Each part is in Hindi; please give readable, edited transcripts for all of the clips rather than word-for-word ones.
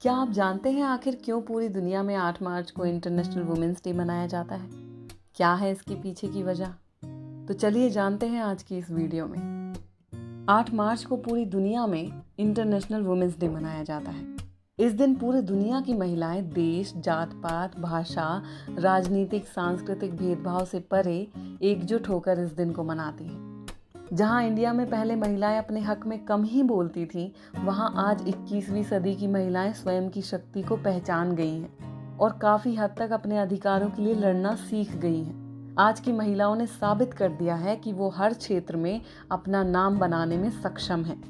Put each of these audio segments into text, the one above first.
क्या आप जानते हैं आखिर क्यों पूरी दुनिया में 8 मार्च को इंटरनेशनल वुमेन्स डे मनाया जाता है? क्या है इसके पीछे की वजह? तो चलिए जानते हैं आज की इस वीडियो में। 8 मार्च को पूरी दुनिया में इंटरनेशनल वुमेन्स डे मनाया जाता है। इस दिन पूरी दुनिया की महिलाएं देश, जात पात, भाषा, राजनीतिक, सांस्कृतिक भेदभाव से परे एकजुट होकर इस दिन को मनाती हैं। जहां इंडिया में पहले महिलाएं अपने हक में कम ही बोलती थीं, वहां आज 21वीं सदी की महिलाएं स्वयं की शक्ति को पहचान गई हैं और काफ़ी हद तक अपने अधिकारों के लिए लड़ना सीख गई हैं। आज की महिलाओं ने साबित कर दिया है कि वो हर क्षेत्र में अपना नाम बनाने में सक्षम हैं।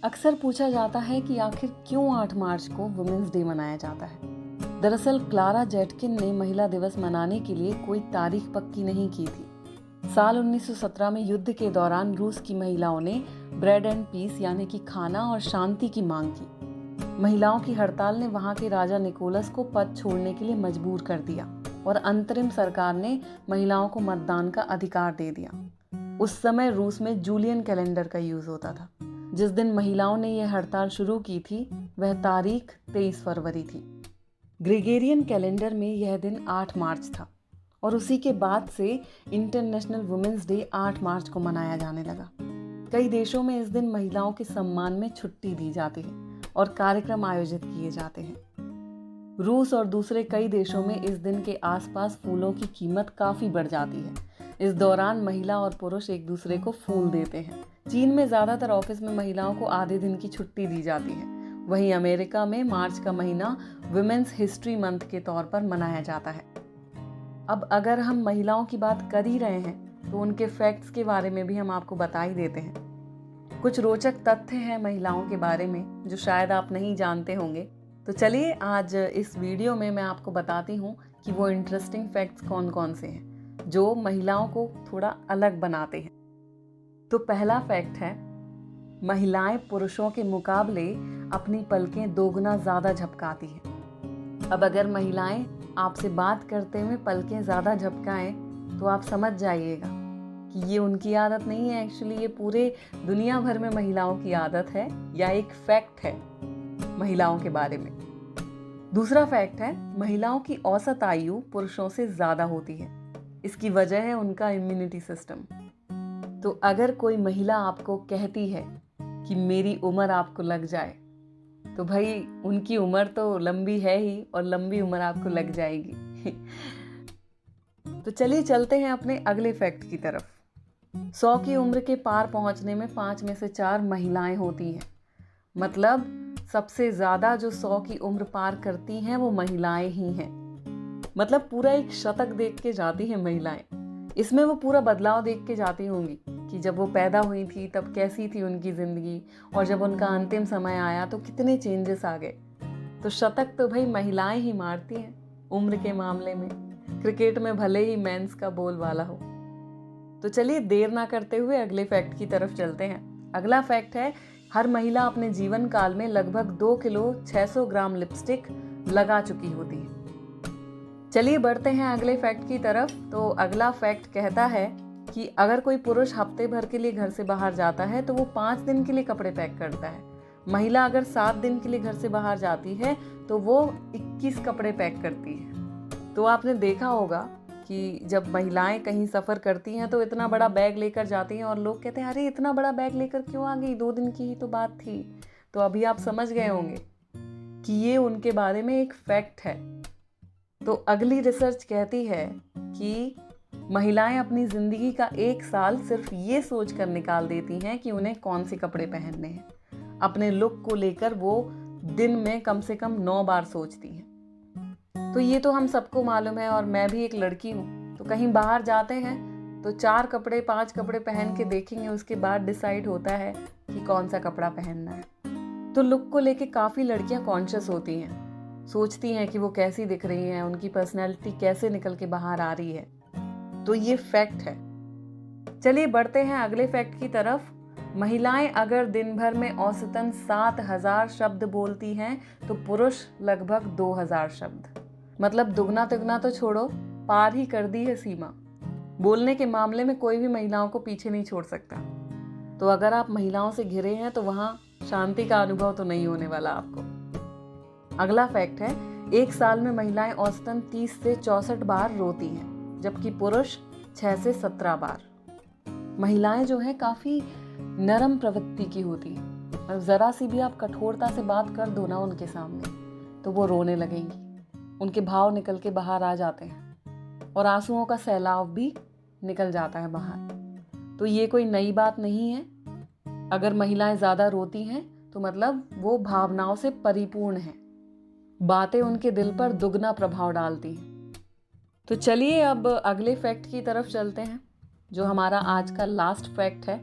अक्सर पूछा जाता है कि आखिर क्यों 8 मार्च को वुमेन्स डे मनाया जाता है। दरअसल क्लारा जेटकिन ने महिला दिवस मनाने के लिए कोई तारीख पक्की नहीं की थी। साल 1917 में युद्ध के दौरान रूस की महिलाओं ने ब्रेड एंड पीस यानी कि खाना और शांति की मांग की। महिलाओं की हड़ताल ने वहां के राजा निकोलस को पद छोड़ने के लिए मजबूर कर दिया और अंतरिम सरकार ने महिलाओं को मतदान का अधिकार दे दिया। उस समय रूस में जूलियन कैलेंडर का यूज होता था। जिस दिन महिलाओं ने यह हड़ताल शुरू की थी वह तारीख 23 फरवरी थी। ग्रेगोरियन कैलेंडर में यह दिन 8 मार्च था और उसी के बाद से इंटरनेशनल वुमेन्स डे 8 मार्च को मनाया जाने लगा। कई देशों में इस दिन महिलाओं के सम्मान में छुट्टी दी जाती है और कार्यक्रम आयोजित किए जाते हैं। रूस और दूसरे कई देशों में इस दिन के आसपास फूलों की कीमत काफ़ी बढ़ जाती है। इस दौरान महिला और पुरुष एक दूसरे को फूल देते हैं। चीन में ज़्यादातर ऑफिस में महिलाओं को आधे दिन की छुट्टी दी जाती है। वहीं अमेरिका में मार्च का महीना वुमेन्स हिस्ट्री मंथ के तौर पर मनाया जाता है। अब अगर हम महिलाओं की बात कर ही रहे हैं तो उनके फैक्ट्स के बारे में भी हम आपको बता ही देते हैं। कुछ रोचक तथ्य हैं महिलाओं के बारे में जो शायद आप नहीं जानते होंगे। तो चलिए आज इस वीडियो में मैं आपको बताती हूँ कि वो इंटरेस्टिंग फैक्ट्स कौन कौन से हैं जो महिलाओं को थोड़ा अलग बनाते हैं। तो पहला फैक्ट है, महिलाएं पुरुषों के मुकाबले अपनी पलकें दोगुना ज़्यादा झपकाती हैं। अब अगर महिलाएं आपसे बात करते हुए पलकें ज़्यादा झपकाएं तो आप समझ जाइएगा कि ये उनकी आदत नहीं है, एक्चुअली ये पूरे दुनिया भर में महिलाओं की आदत है या एक फैक्ट है महिलाओं के बारे में। दूसरा फैक्ट है, महिलाओं की औसत आयु पुरुषों से ज़्यादा होती है। इसकी वजह है उनका इम्यूनिटी सिस्टम। तो अगर कोई महिला आपको कहती है कि मेरी उम्र आपको लग जाए तो भाई उनकी उम्र तो लंबी है ही और लंबी उम्र आपको लग जाएगी। तो चलिए चलते हैं अपने अगले फैक्ट की तरफ। 100 की उम्र के पार पहुंचने में 5 में से 4 महिलाएं होती हैं। मतलब सबसे ज्यादा जो 100 की उम्र पार करती हैं वो महिलाएं ही हैं। मतलब पूरा एक शतक देख के जाती हैं महिलाएं। इसमें वो पूरा बदलाव देख के जाती होंगी कि जब वो पैदा हुई थी तब कैसी थी उनकी ज़िंदगी और जब उनका अंतिम समय आया तो कितने चेंजेस आ गए। तो शतक तो भाई महिलाएं ही मारती हैं उम्र के मामले में, क्रिकेट में भले ही मेंस का बोलबाला हो। तो चलिए देर ना करते हुए अगले फैक्ट की तरफ चलते हैं। अगला फैक्ट है, हर महिला अपने जीवन काल में लगभग 2 किलो 600 ग्राम लिपस्टिक लगा चुकी होती है। चलिए बढ़ते हैं अगले फैक्ट की तरफ। तो अगला फैक्ट कहता है कि अगर कोई पुरुष हफ्ते भर के लिए घर से बाहर जाता है तो वो 5 दिन के लिए कपड़े पैक करता है। महिला अगर 7 दिन के लिए घर से बाहर जाती है तो वो 21 कपड़े पैक करती है। तो आपने देखा होगा कि जब महिलाएं कहीं सफ़र करती हैं तो इतना बड़ा बैग लेकर जाती हैं और लोग कहते हैं अरे इतना बड़ा बैग लेकर क्यों आ गई, 2 दिन की ही तो बात थी। तो अभी आप समझ गए होंगे कि ये उनके बारे में एक फैक्ट है। तो अगली रिसर्च कहती है कि महिलाएं अपनी ज़िंदगी का 1 साल सिर्फ ये सोच कर निकाल देती हैं कि उन्हें कौन से कपड़े पहनने हैं। अपने लुक को लेकर वो दिन में कम से कम 9 बार सोचती हैं। तो ये तो हम सबको मालूम है और मैं भी एक लड़की हूँ। तो कहीं बाहर जाते हैं तो 4 कपड़े 5 कपड़े पहन के देखेंगे, उसके बाद डिसाइड होता है कि कौन सा कपड़ा पहनना है। तो लुक को लेके काफ़ी लड़कियाँ कॉन्शियस होती हैं, सोचती हैं कि वो कैसी दिख रही हैं, उनकी पर्सनैलिटी कैसे निकल के बाहर आ रही है। तो ये फैक्ट है। चलिए बढ़ते हैं अगले फैक्ट की तरफ। महिलाएं अगर दिन भर में औसतन 7000 शब्द बोलती हैं तो पुरुष लगभग 2000 शब्द। मतलब दुगना तिगुना तो छोड़ो, पार ही कर दी है सीमा। बोलने के मामले में कोई भी महिलाओं को पीछे नहीं छोड़ सकता। तो अगर आप महिलाओं से घिरे हैं तो वहाँ शांति का अनुभव तो नहीं होने वाला आपको। अगला फैक्ट है, एक साल में महिलाएं औसतन 30 से 64 बार रोती हैं, जबकि पुरुष 6 से 17 बार। महिलाएं जो है काफ़ी नरम प्रवृत्ति की होती हैं, और ज़रा सी भी आप कठोरता से बात कर दो ना उनके सामने तो वो रोने लगेंगी, उनके भाव निकल के बाहर आ जाते हैं और आंसुओं का सैलाब भी निकल जाता है बाहर। तो ये कोई नई बात नहीं है। अगर महिलाएं ज़्यादा रोती हैं तो मतलब वो भावनाओं से परिपूर्ण हैं, बातें उनके दिल पर दुगना प्रभाव डालती हैं। तो चलिए अब अगले फैक्ट की तरफ चलते हैं, जो हमारा आज का लास्ट फैक्ट है।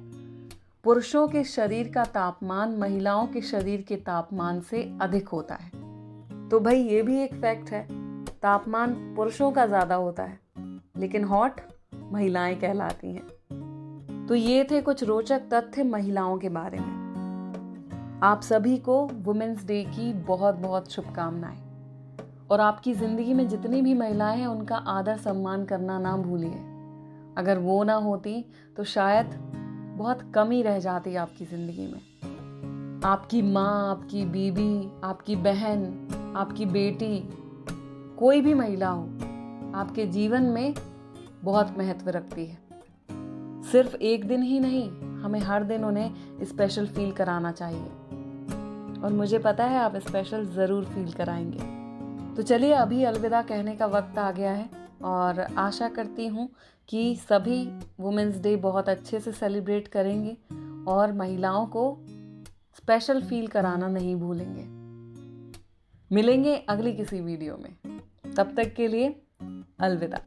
पुरुषों के शरीर का तापमान महिलाओं के शरीर के तापमान से अधिक होता है। तो भाई ये भी एक फैक्ट है, तापमान पुरुषों का ज़्यादा होता है लेकिन हॉट महिलाएं कहलाती हैं। तो ये थे कुछ रोचक तथ्य महिलाओं के बारे में। आप सभी को वुमेन्स डे की बहुत बहुत शुभकामनाएं, और आपकी ज़िंदगी में जितनी भी महिलाएं हैं उनका आदर सम्मान करना ना भूलिए। अगर वो ना होती तो शायद बहुत कमी रह जाती आपकी ज़िंदगी में। आपकी माँ, आपकी बीबी, आपकी बहन, आपकी बेटी, कोई भी महिला हो आपके जीवन में बहुत महत्व रखती है। सिर्फ एक दिन ही नहीं, हमें हर दिन उन्हें स्पेशल फील कराना चाहिए, और मुझे पता है आप स्पेशल ज़रूर फील कराएंगे। तो चलिए अभी अलविदा कहने का वक्त आ गया है, और आशा करती हूँ कि सभी वुमेन्स डे बहुत अच्छे से सेलिब्रेट करेंगे और महिलाओं को स्पेशल फील कराना नहीं भूलेंगे। मिलेंगे अगली किसी वीडियो में, तब तक के लिए अलविदा।